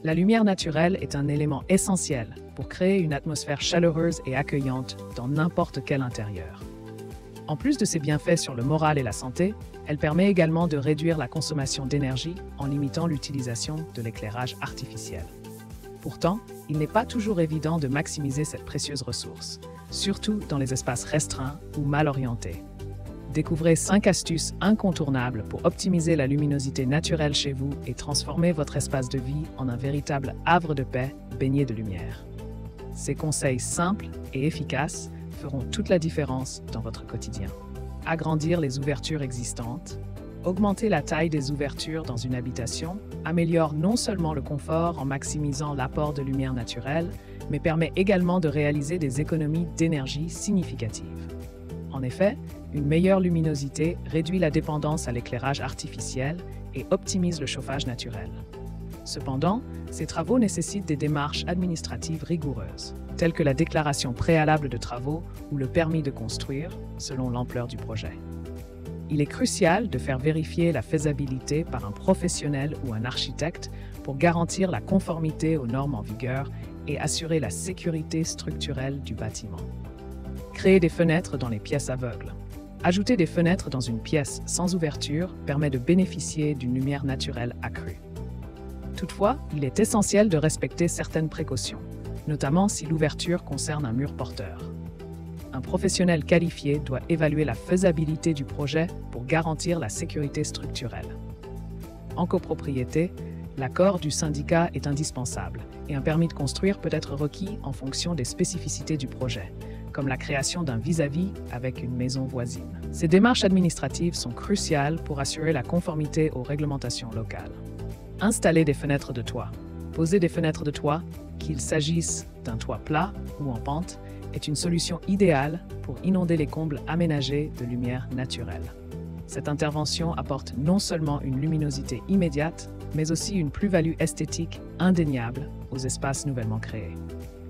La lumière naturelle est un élément essentiel pour créer une atmosphère chaleureuse et accueillante dans n'importe quel intérieur. En plus de ses bienfaits sur le moral et la santé, elle permet également de réduire la consommation d'énergie en limitant l'utilisation de l'éclairage artificiel. Pourtant, il n'est pas toujours évident de maximiser cette précieuse ressource, surtout dans les espaces restreints ou mal orientés. Découvrez 5 astuces incontournables pour optimiser la luminosité naturelle chez vous et transformer votre espace de vie en un véritable havre de paix baigné de lumière. Ces conseils simples et efficaces feront toute la différence dans votre quotidien. Agrandir les ouvertures existantes. Augmenter la taille des ouvertures dans une habitation améliore non seulement le confort en maximisant l'apport de lumière naturelle, mais permet également de réaliser des économies d'énergie significatives. En effet, une meilleure luminosité réduit la dépendance à l'éclairage artificiel et optimise le chauffage naturel. Cependant, ces travaux nécessitent des démarches administratives rigoureuses, telles que la déclaration préalable de travaux ou le permis de construire, selon l'ampleur du projet. Il est crucial de faire vérifier la faisabilité par un professionnel ou un architecte pour garantir la conformité aux normes en vigueur et assurer la sécurité structurelle du bâtiment. Créer des fenêtres dans les pièces aveugles. Ajouter des fenêtres dans une pièce sans ouverture permet de bénéficier d'une lumière naturelle accrue. Toutefois, il est essentiel de respecter certaines précautions, notamment si l'ouverture concerne un mur porteur. Un professionnel qualifié doit évaluer la faisabilité du projet pour garantir la sécurité structurelle. En copropriété, l'accord du syndicat est indispensable et un permis de construire peut être requis en fonction des spécificités du projet, comme la création d'un vis-à-vis avec une maison voisine. Ces démarches administratives sont cruciales pour assurer la conformité aux réglementations locales. Installer des fenêtres de toit. Poser des fenêtres de toit, qu'il s'agisse d'un toit plat ou en pente, est une solution idéale pour inonder les combles aménagés de lumière naturelle. Cette intervention apporte non seulement une luminosité immédiate, mais aussi une plus-value esthétique indéniable aux espaces nouvellement créés.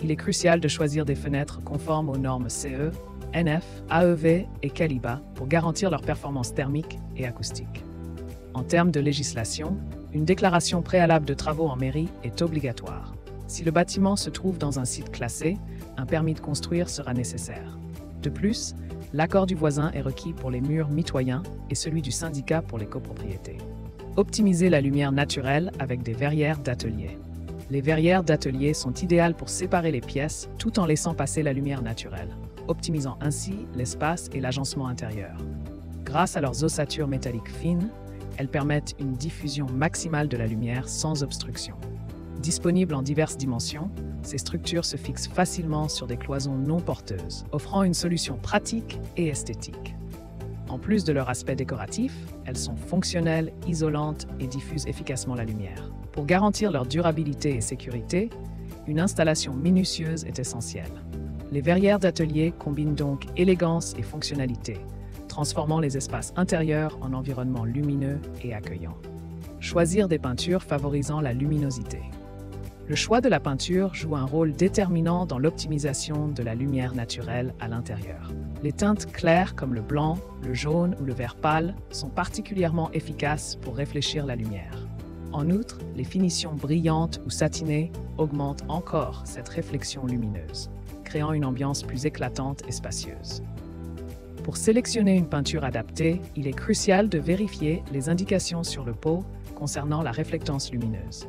Il est crucial de choisir des fenêtres conformes aux normes CE, NF, AEV et Caliba pour garantir leur performance thermique et acoustique. En termes de législation, une déclaration préalable de travaux en mairie est obligatoire. Si le bâtiment se trouve dans un site classé, un permis de construire sera nécessaire. De plus, l'accord du voisin est requis pour les murs mitoyens et celui du syndicat pour les copropriétés. Optimiser la lumière naturelle avec des verrières d'atelier. Les verrières d'atelier sont idéales pour séparer les pièces tout en laissant passer la lumière naturelle, optimisant ainsi l'espace et l'agencement intérieur. Grâce à leurs ossatures métalliques fines, elles permettent une diffusion maximale de la lumière sans obstruction. Disponibles en diverses dimensions, ces structures se fixent facilement sur des cloisons non porteuses, offrant une solution pratique et esthétique. En plus de leur aspect décoratif, elles sont fonctionnelles, isolantes et diffusent efficacement la lumière. Pour garantir leur durabilité et sécurité, une installation minutieuse est essentielle. Les verrières d'atelier combinent donc élégance et fonctionnalité, transformant les espaces intérieurs en environnements lumineux et accueillants. Choisir des peintures favorisant la luminosité. Le choix de la peinture joue un rôle déterminant dans l'optimisation de la lumière naturelle à l'intérieur. Les teintes claires comme le blanc, le jaune ou le vert pâle sont particulièrement efficaces pour réfléchir la lumière. En outre, les finitions brillantes ou satinées augmentent encore cette réflexion lumineuse, créant une ambiance plus éclatante et spacieuse. Pour sélectionner une peinture adaptée, il est crucial de vérifier les indications sur le pot concernant la réflectance lumineuse.